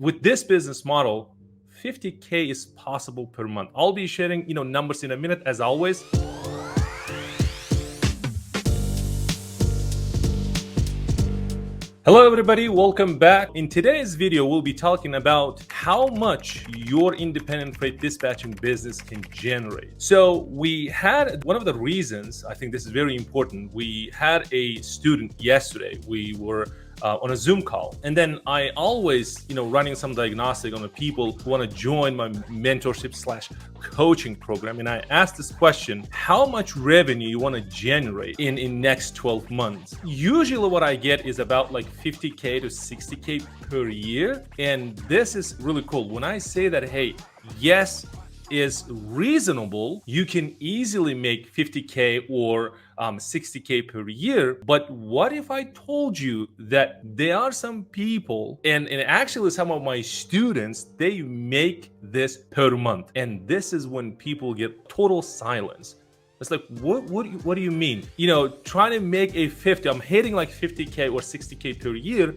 With this business model, 50K is possible per month. I'll be sharing, numbers in a minute as always. Hello everybody, welcome back. In today's video, we'll be talking about how much your independent freight dispatching business can generate. So we had one of the reasons, I think this is very important, we had a student yesterday. We were on a Zoom call, and then I always, running some diagnostic on the people who want to join my mentorship / coaching program. And I asked this question: how much revenue you want to generate in next 12 months? Usually what I get is about like 50K to 60K per year. And this is really cool. When I say that, hey, yes, is reasonable, you can easily make 50K or 60K per year. But what if I told you that there are some people, and actually some of my students, they make this per month, and this is when people get total silence. It's like, what do you mean? Trying to make a 50, I'm hitting like 50K or 60K per year,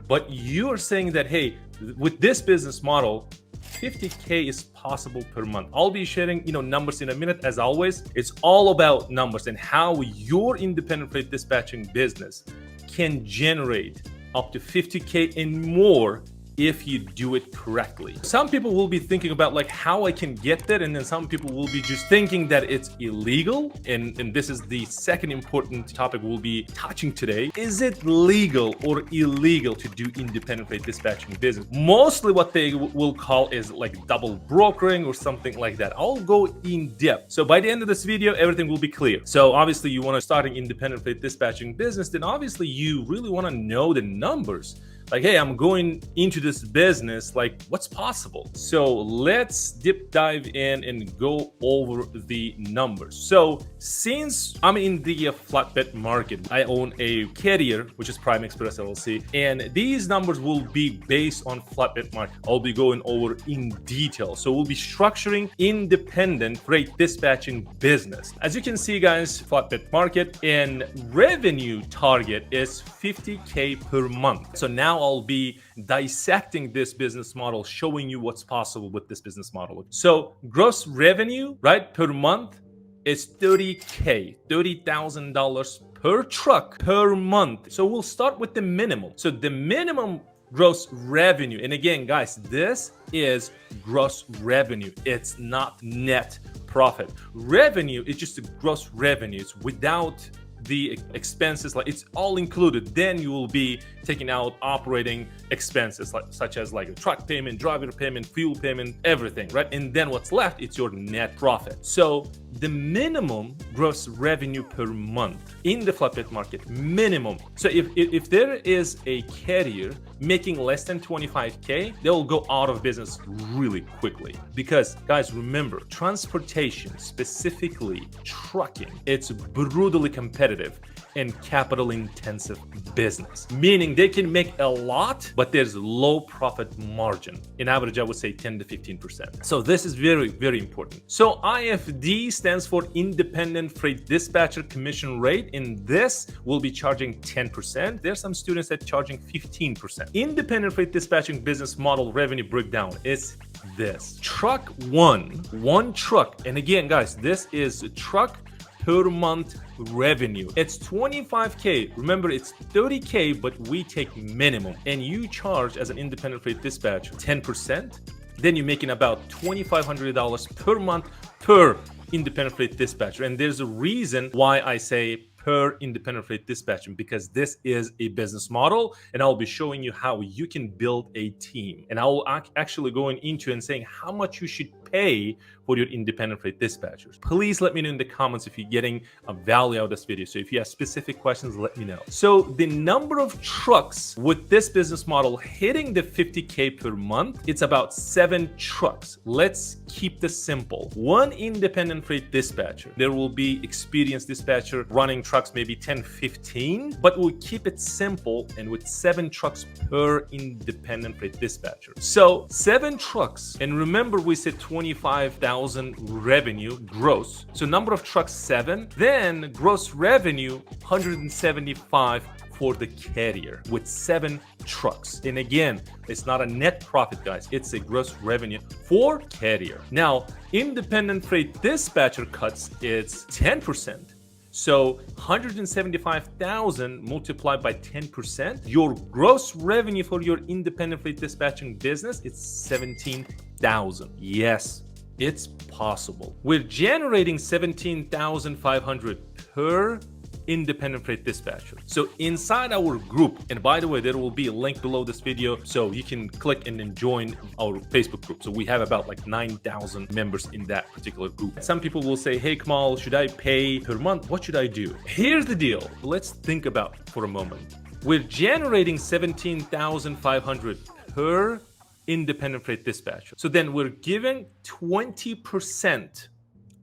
but you're saying that, hey, with this business model, 50K is possible per month. I'll be sharing, numbers in a minute as always. It's all about numbers and how your independent freight dispatching business can generate up to 50K and more if you do it correctly. Some people will be thinking about like how I can get there, and then some people will be just thinking that it's illegal. And this is the second important topic we'll be touching today. Is it legal or illegal to do independent freight dispatching business? Mostly what they will call is like double brokering or something like that. I'll go in depth. So by the end of this video, everything will be clear. So obviously you want to start an independent freight dispatching business, then obviously you really want to know the numbers. Like, hey, I'm going into this business, like what's possible? So let's deep dive in and go over the numbers. So since I'm in the flatbed market, I own a carrier, which is Prime Express LLC, and these numbers will be based on flatbed market. I'll be going over in detail. So we'll be structuring independent freight dispatching business. As you can see, guys, flatbed market and revenue target is 50K per month. So now I'll be dissecting this business model, showing you what's possible with this business model. So gross revenue, right, per month is 30K, $30,000 per truck per month. So we'll start with the minimum. So the minimum gross revenue, and again, guys, this is gross revenue. It's not net profit. Revenue is just the gross revenue. It's without the expenses, like it's all included. Then you will be taking out operating expenses, such as like a truck payment, driver payment, fuel payment, everything, right? And then what's left, it's your net profit. So the minimum gross revenue per month in the flatbed market, minimum. So if there is a carrier making less than 25K, they will go out of business really quickly. Because guys, remember, transportation, specifically trucking, it's brutally competitive and capital intensive business, meaning they can make a lot, but there's low profit margin. In average, I would say 10 to 15%. So this is very, very important. So IFD stands for Independent Freight Dispatcher Commission Rate. In this, we'll be charging 10%. There's some students that are charging 15%. Independent Freight Dispatching business model revenue breakdown is this. Truck one truck. And again, guys, this is a truck per month revenue. It's 25K. Remember, it's 30K, but we take minimum. And you charge as an independent freight dispatcher 10%. Then you're making about $2,500 per month per independent freight dispatcher. And there's a reason why I say per independent freight dispatcher, because this is a business model, and I'll be showing you how you can build a team. And I will actually going into and saying how much you should pay for your independent freight dispatchers. Please let me know in the comments if you're getting a value out of this video. So if you have specific questions, let me know. So the number of trucks with this business model hitting the 50K per month, it's about 7 trucks. Let's keep this simple. One independent freight dispatcher, there will be experienced dispatcher running trucks, maybe 10, 15, but we'll keep it simple and with 7 trucks per independent freight dispatcher. So 7 trucks, and remember we said 25,000 revenue gross. So number of trucks 7, then gross revenue 175 for the carrier with 7 trucks. And again, it's not a net profit, guys. It's a gross revenue for carrier. Now, independent freight dispatcher cuts its 10%. So 175,000 multiplied by 10%, your gross revenue for your independent freight dispatching business, it's 17,000. Yes, it's possible. We're generating 17,500 per independent freight dispatcher. So inside our group, and by the way, there will be a link below this video so you can click and then join our Facebook group. So we have about like 9,000 members in that particular group. Some people will say, hey Kamal, should I pay per month? What should I do? Here's the deal. Let's think about it for a moment. We're generating 17,500 per independent freight dispatcher. So then we're giving 20%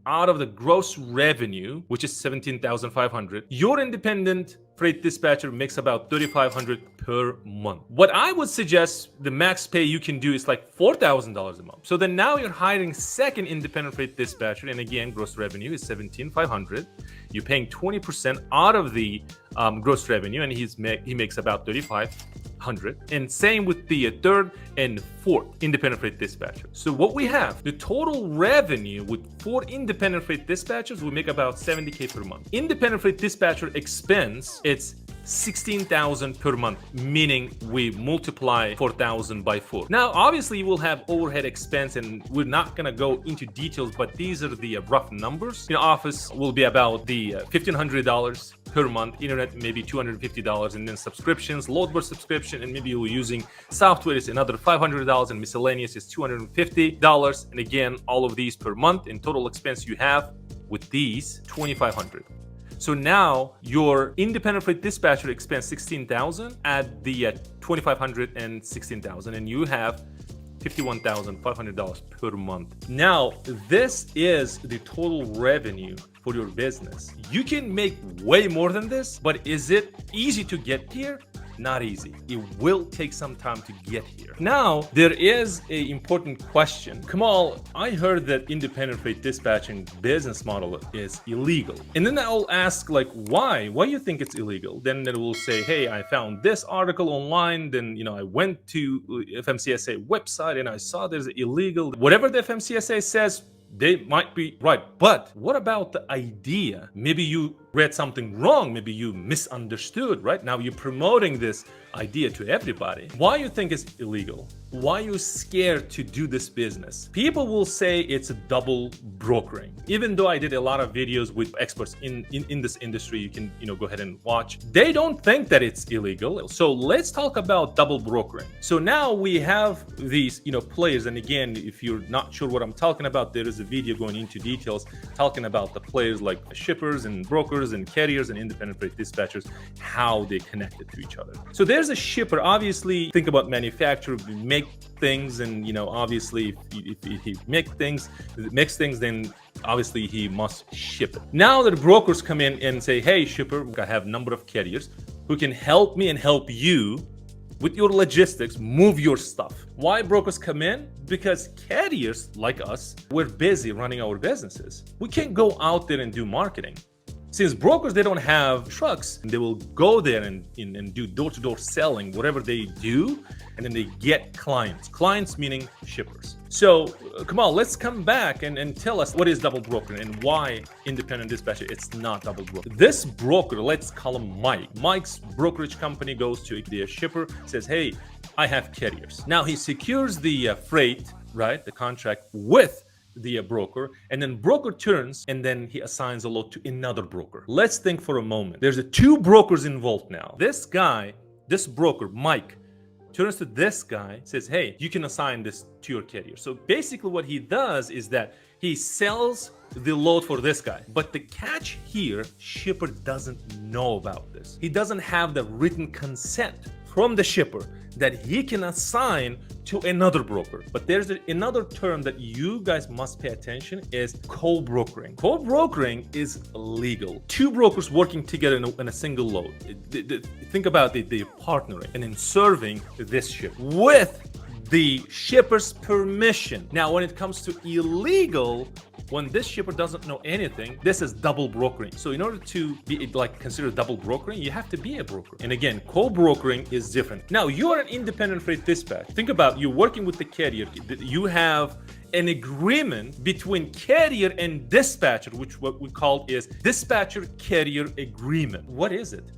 out of the gross revenue, which is 17,500. Your independent freight dispatcher makes about 3,500 per month. What I would suggest the max pay you can do is like $4,000 a month. So then now you're hiring second independent freight dispatcher, and again, gross revenue is 17,500. You're paying 20% out of the gross revenue, and he makes about 3,500. And same with the third and fourth independent freight dispatcher. So what we have, the total revenue with 4 independent freight dispatchers will make about 70K per month. Independent freight dispatcher expense, it's 16,000 per month, meaning we multiply 4,000 by 4. Now, obviously, you will have overhead expense, and we're not gonna go into details, but these are the rough numbers. Office will be about the $1,500 per month, internet maybe $250, and then subscriptions, load board subscription, and maybe you're using software is another $500, and miscellaneous is $250. And again, all of these per month, and total expense you have with these $2,500. So now your independent freight dispatcher expense 16,000, add the 2,500 and 16,000, and you have $51,500 per month. Now, this is the total revenue for your business. You can make way more than this, but is it easy to get here? Not easy. It will take some time to get here. Now, there is an important question. Kamal, I heard that independent freight dispatching business model is illegal. And then I'll ask, like, why? Why do you think it's illegal? Then it will say, hey, I found this article online. Then, I went to FMCSA website and I saw there's illegal. Whatever the FMCSA says, they might be right. But what about the idea? Maybe you read something wrong. Maybe you misunderstood, right? Now you're promoting this idea to everybody. Why you think it's illegal? Why you scared to do this business? People will say it's a double brokering. Even though I did a lot of videos with experts in this industry, you can go ahead and watch. They don't think that it's illegal. So let's talk about double brokering. So now we have these players, and again, if you're not sure what I'm talking about, there is a video going into details talking about the players like shippers and brokers and carriers and independent freight dispatchers, how they connected to each other. So there's a shipper. Obviously, think about manufacturer, make things, and obviously if he makes things, then obviously he must ship it. Now the brokers come in and say, hey shipper, I have a number of carriers who can help me and help you with your logistics, move your stuff. Why brokers come in? Because carriers like us, we're busy running our businesses. We can't go out there and do marketing. Since brokers, they don't have trucks, they will go there and do door-to-door selling, whatever they do, and then they get clients. Clients meaning shippers. So, Kamal, let's come back and tell us what is double brokering and why independent dispatcher, it's not double broker. This broker, let's call him Mike. Mike's brokerage company goes to the shipper, says, hey, I have carriers. Now he secures the freight, right, the contract with the broker, and then broker turns and then he assigns a load to another broker. Let's think for a moment. There's 2 brokers involved now. This guy, this broker, Mike, turns to this guy, says, hey, you can assign this to your carrier. So basically what he does is that he sells the load for this guy. But the catch here, shipper doesn't know about this. He doesn't have the written consent from the shipper that he can assign to another broker. But there's another term that you guys must pay attention is co-brokering. Co-brokering is illegal. 2 brokers working together in a single load. Think about the partnering and in serving this ship with the shipper's permission. Now, when it comes to illegal, When this shipper doesn't know anything, this is double brokering. So in order to be like considered double brokering, you have to be a broker. And again, co-brokering is different. Now you are an independent freight dispatch. Think about you working with the carrier. You have an agreement between carrier and dispatcher, which what we call is dispatcher carrier agreement. What is it?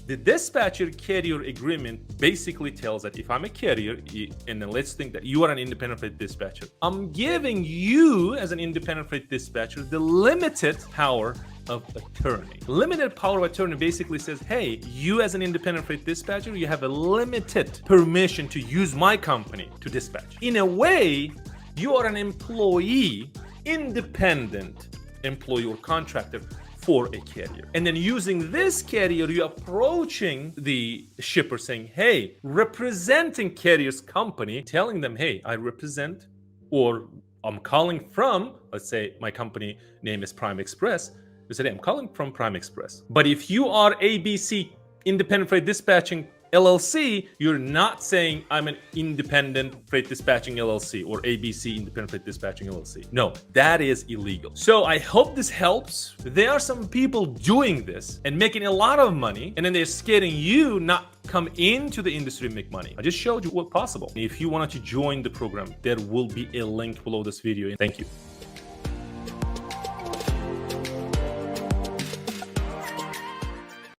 The dispatcher carrier agreement basically tells that if I'm a carrier, and then let's think that you are an independent freight dispatcher, I'm giving you as an independent freight dispatcher the limited power of attorney. Limited power of attorney basically says, hey, you as an independent freight dispatcher, you have a limited permission to use my company to dispatch. In a way, you are an employee, independent employee or contractor for a carrier. And then using this carrier, you're approaching the shipper saying, hey, representing carrier's company, telling them, hey, I represent, or I'm calling from, let's say my company name is Prime Express. You said, hey, I'm calling from Prime Express. But if you are ABC Independent Freight Dispatching LLC, you're not saying I'm an independent freight dispatching LLC or ABC independent freight dispatching LLC. No, that is illegal. So I hope this helps. There are some people doing this and making a lot of money, and then they're scaring you not come into the industry and make money. I just showed you what's possible. If you wanted to join the program, there will be a link below this video. Thank you.